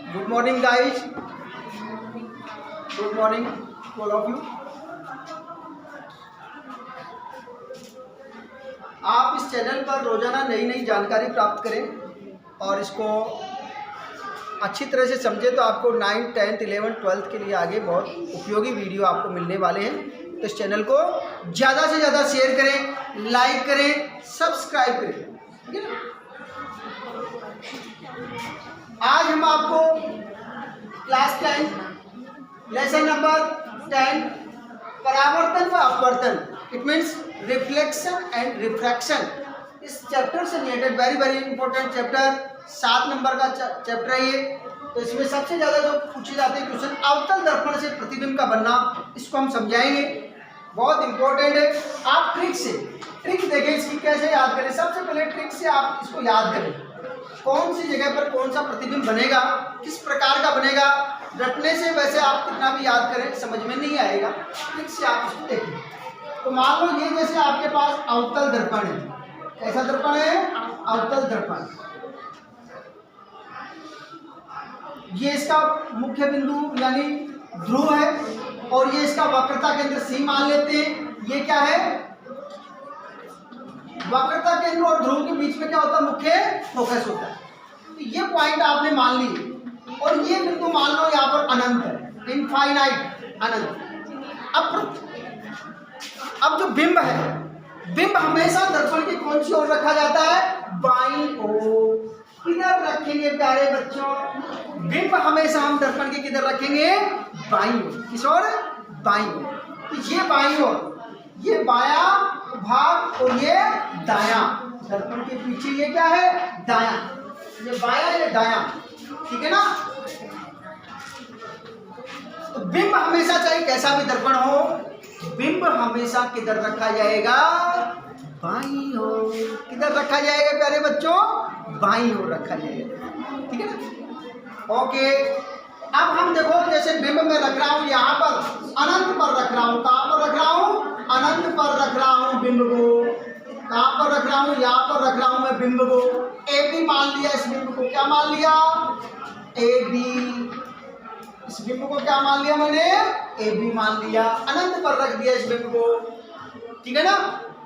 Good morning guys, good morning all of you. आप इस channel पर रोजाना नई नई जानकारी प्राप्त करें और इसको अच्छी तरह से समझें तो आपको 9th, 10th, 11th, 12th के लिए आगे बहुत उपयोगी वीडियो आपको मिलने वाले हैं। तो इस चैनल को ज़्यादा से ज़्यादा शेयर करें, लाइक करें, सब्सक्राइब करें, ठीक है ना। आज हम आपको क्लास 10 लेसन नंबर 10 परावर्तन व अपवर्तन, it means reflection and refraction, इस चैप्टर से related very important chapter, 7 number का चैप्टर है ये। तो इसमें सबसे ज़्यादा जो पूछे जाते हैं क्वेश्चन अवतल दर्पण से प्रतिबिंब का बनना, इसको हम समझाएंगे, बहुत इंपॉर्टेंट है। आप ट्रिक देखें इसकी कैसे याद करें। सबसे पहले ट्रिक से आप इसको याद करें, कौन सी जगह पर कौन सा प्रतिबिंब बनेगा, किस प्रकार का बनेगा। रटने से वैसे आप कितना भी याद करें समझ में नहीं आएगा, ट्रिक से आप इसको देखें। तो मान लो ये जैसे आपके पास अवतल दर्पण है, ऐसा दर्पण है अवतल दर्पण, ये इसका मुख्य बिंदु यानी ध्रुव है और ये इसका वक्रता केंद्र सी मान लेते हैं। ये क्या है, वक्रता केंद्र और ध्रुव के बीच में क्या होता है, मुख्य फोकस होता है। तो ये पॉइंट आपने मान लिए और ये बिंदु मान लो यहाँ पर अनंत है, इनफाइनाइट अनंत। अब जो बिंब है, बिंब हमेशा दर्पण की कौन सी ओर रखा जाता है, बाईं ओर। किधर रखेंगे प्यारे बच्चों, बिंब हमेशा हम दर्पण के किधर रखेंगे, बाईं ओर। किस ओर, बाईं ओर। तो ये बाईं ओर, ये बायां भाग और ये दायां, दर्पण के पीछे ये क्या है, दायां, ये बायां ये दायां, ठीक है ना। तो बिंब हमेशा चाहे कैसा भी दर्पण हो, बिंब हमेशा किधर रखा जाएगा, बाईं ओर। किधर रखा जाएगा प्यारे बच्चों, बाईं ओर रखा जाएगा, ठीक है ना। ओके, अब हम देखो जैसे बिंब में रख रहा हूं यहाँ पर, अनंत पर रख रहा हूं। कहां पर रख रहा हूं, अनंत पर रख रहा हूं बिंब को। कहां पर रख रहा हूं, यहाँ पर रख रहा हूं मैं बिंब को। ए बी मान लिया इस बिंब को, क्या मान लिया, ए बी। इस बिंब को क्या मान लिया मैंने, ए बी मान लिया, अनंत पर रख दिया इस बिंब को, ठीक है ना।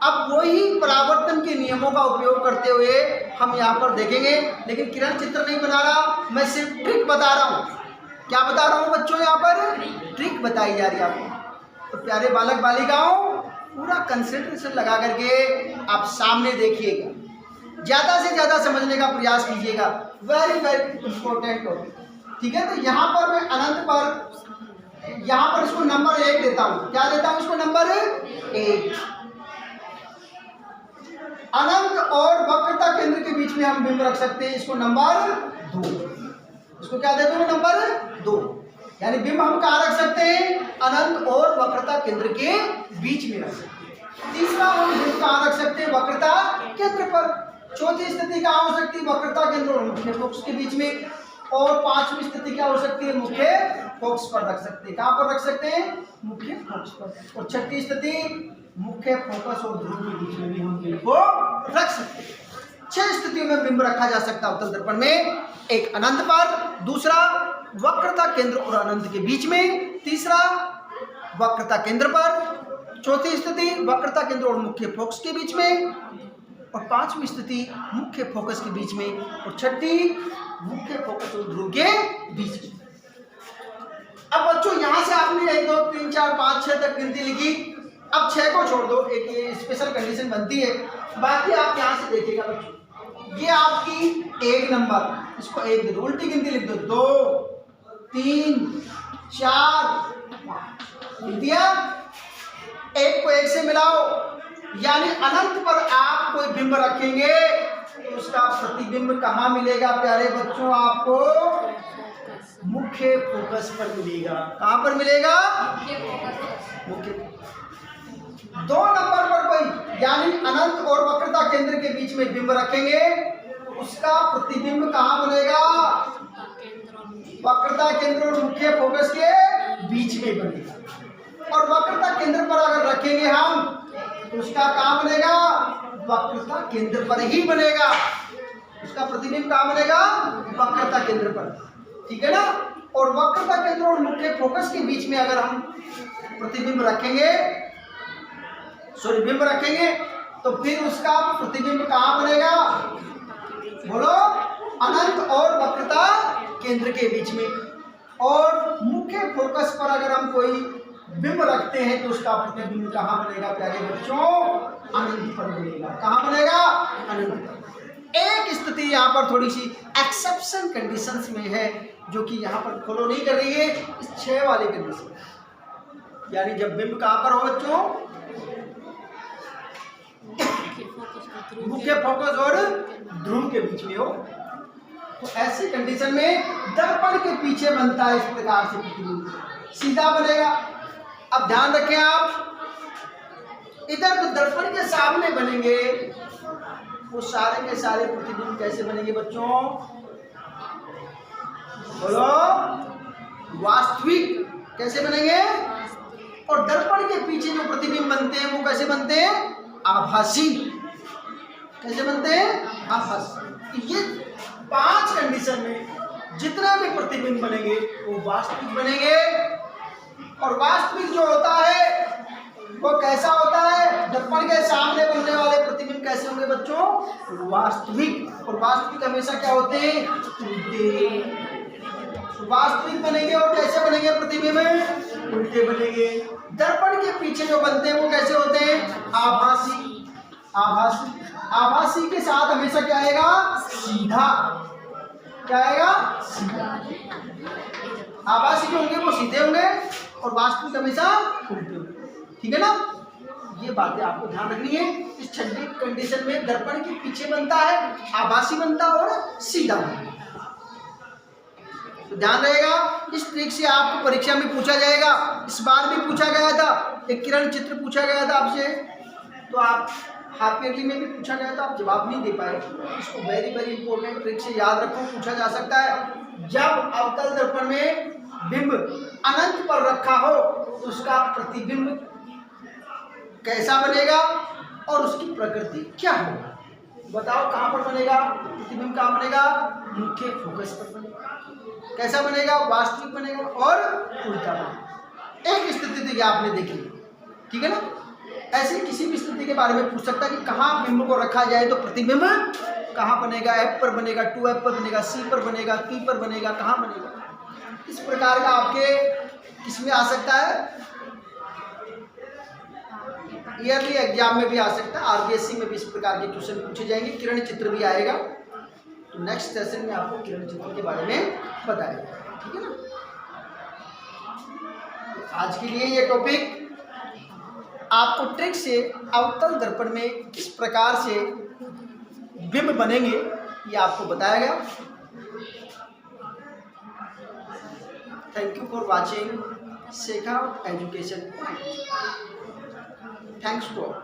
अब वही परावर्तन के नियमों का उपयोग करते हुए हम यहाँ पर देखेंगे, लेकिन किरण चित्र नहीं बना रहा, मैं सिर्फ ट्रिक बता रहा हूँ। क्या बता रहा हूँ बच्चों, यहाँ पर ट्रिक बताई जा रही है आपको। तो प्यारे बालक बालिकाओं, पूरा कंसंट्रेशन लगा करके आप सामने देखिएगा, ज़्यादा से ज़्यादा समझने का प्रयास कीजिएगा, वेरी इंपॉर्टेंट हो, ठीक है। तो यहाँ पर मैं अनंत पर, यहाँ पर इसको नंबर 1 देता हूँ। क्या देता हूँ इसको, नंबर 1। अनंत और वक्रता केंद्र के बीच में हम बिंब रख सकते हैं, इसको नंबर 2। इसको क्या देते हैं, नंबर 2। यानी बिंब हम कहाँ रख सकते हैं, अनंत और वक्रता केंद्र के बीच में रख सकते हैं। तीसरा हम बिंब कहाँ रख सकते हैं, वक्रता केंद्र पर। चौथी स्थिति कहाँ हो सकती है, वक्रता केंद्र और मुख्य फोकस के बीच में। और 5वीं स्थिति क्या हो सकती है, मुख्य फोकस पर रख सकते हैं। कहाँ पर रख सकते हैं, मुख्य फोकस पर। और 6ठी स्थिति, मुख्य फोकस और ध्रुव के बीच में भी हम बिंब को रख सकते हैं। 6 स्थितियों में बिंब रखा जा सकता है अवतल दर्पण में। एक अनंत पर, दूसरा वक्रता केंद्र और अनंत के बीच में, तीसरा वक्रता केंद्र पर, चौथी स्थिति वक्रता केंद्र और मुख्य फोकस के बीच में, और 5वीं स्थिति मुख्य फोकस के बीच में, और 6ठी मुख्य फोकस और ध्रुव के बीच में। अब बच्चों यहाँ से आपने 1 2 3 4 5 6 तक गिनती लिखी। अब 6 को छोड़ दो, एक ये स्पेशल कंडीशन बनती है, बाकी आप यहाँ से देखिएगा बच्चों। ये आपकी 1 नंबर, इसको 1 दे दो, उल्टी गिनती लिख दो, 2 3 4 5, लिख दिया। 1 को 1 से मिलाओ, यानी अनंत पर आप कोई बिंब रखेंगे तो उसका प्रतिबिंब कहाँ मिलेगा प्यारे बच्चों, आपको मुख्य फोकस पर मिलेगा। कहाँ पर मिलेगा, मुख्य। 2 नंबर पर कोई यानी अनंत और वक्रता केंद्र के बीच में बिंब रखेंगे तो उसका प्रतिबिंब कहाँ बनेगा, वक्रता केंद्र और मुख्य फोकस के बीच में बनेगा। और वक्रता केंद्र पर अगर रखेंगे हम तो उसका कहाँ बनेगा, वक्रता केंद्र पर ही बनेगा। उसका प्रतिबिंब कहाँ बनेगा, वक्रता केंद्र पर। ठीक है ना। और वक्रता केंद्र और मुख्य फोकस के बीच में अगर हम प्रतिबिंब रखेंगे, सॉरी बिंब रखेंगे, तो फिर उसका प्रतिबिंब कहाँ बनेगा? बोलो, अनंत और वक्रता केंद्र के बीच में। और मुख्य फोकस पर अगर हम कोई बिंब रखते हैं तो उसका प्रतिबिंब कहाँ बनेगा प्यारे बच्चों? अनंत पर बनेगा। कहाँ बनेगा? अनंत पर। एक स्थिति यहाँ पर थोड़ी सी एक्सेप्शन कंडीशंस में है, जो कि यहाँ पर फॉलो नहीं कर रही है, इस 6 वाली कंडीशन। यानी जब बिंब कहाँ पर हो बच्चों? मुख्य फोकस और ध्रुव के बीच में हो, तो ऐसी कंडीशन में दर्पण के पीछे बनता है इस प्रकार से प्रतिबिंब, सीधा बनेगा। अब ध्यान रखें आप, इधर तो दर्पण के सामने बनेंगे, वो सारे के सारे प्रतिबिंब कैसे बनेंगे बच्चों? बोलो, वास्तविक। कैसे बनेंगे? और दर्पण के पीछे जो प्रतिबिंब बनते हैं वो कैसे बनते हैं? आभासी। कैसे बनते हैं? आभासी। ये 5 कंडीशन में जितने भी प्रतिबिंब बनेंगे वो वास्तविक बनेंगे। और वास्तविक जो होता है वो कैसा होता है? दर्पण के सामने बनने वाले प्रतिबिंब कैसे होंगे बच्चों? वास्तविक। और वास्तविक हमेशा क्या होते हैं? उल्टे। वास्तविक बनेंगे और कैसे बनेंगे प्रतिबिंब? उल्टे बनेंगे। दर्पण के पीछे जो बनते हैं वो कैसे होते हैं? आभासी। आभासी। आभासी के साथ हमेशा क्या आएगा? सीधा। क्या आएगा? सीधा। आभासी जो होंगे वो सीधे होंगे और वास्तविक हमेशा उल्टे होंगे। ठीक है ना। ये बातें आपको ध्यान रखनी है। इस 6वीं कंडीशन में दर्पण के पीछे बनता है, आभासी बनता है और सीधा बनता है। तो ध्यान रहेगा, इस ट्रिक से आपको परीक्षा में पूछा जाएगा। इस बार भी पूछा गया था, एक किरण चित्र पूछा गया था आपसे, तो आप हाफ ईयरली में भी पूछा गया था, आप जवाब नहीं दे पाए। इसको वेरी वेरी इंपॉर्टेंट ट्रिक से याद रखो, पूछा जा सकता है। जब अवतल दर्पण में बिंब अनंत पर रखा हो तो उसका प्रतिबिंब कैसा बनेगा और उसकी प्रकृति क्या होगा? बताओ, कहाँ पर बनेगा प्रतिबिंब? कहाँ बनेगा? मुख्य फोकस पर बनेगा। कैसा बनेगा? वास्तविक बनेगा और उल्टा बनेगा। एक स्थिति थी आपने देखी, ठीक है ना। ऐसे किसी भी स्थिति के बारे में पूछ सकता है कि कहाँ बिंब को रखा जाए तो प्रतिबिंब कहाँ बनेगा? F पर बनेगा, 2F पर बनेगा, C पर बनेगा, P पर बनेगा, कहाँ बनेगा? इस प्रकार का आपके किसमें आ सकता है? ईयरली एग्जाम में भी आ सकता है, RBSC में भी इस प्रकार के क्वेश्चन पूछे जाएंगे। किरण चित्र भी आएगा, तो नेक्स्ट सेशन में आपको किरण चित्र के बारे में बताएगा। ठीक है ना। आज के लिए ये टॉपिक आपको ट्रिक से अवतल दर्पण में किस प्रकार से बिंब बनेंगे ये आपको बताया गया। Thank you for watching Shekhawat education point. Thanks to all.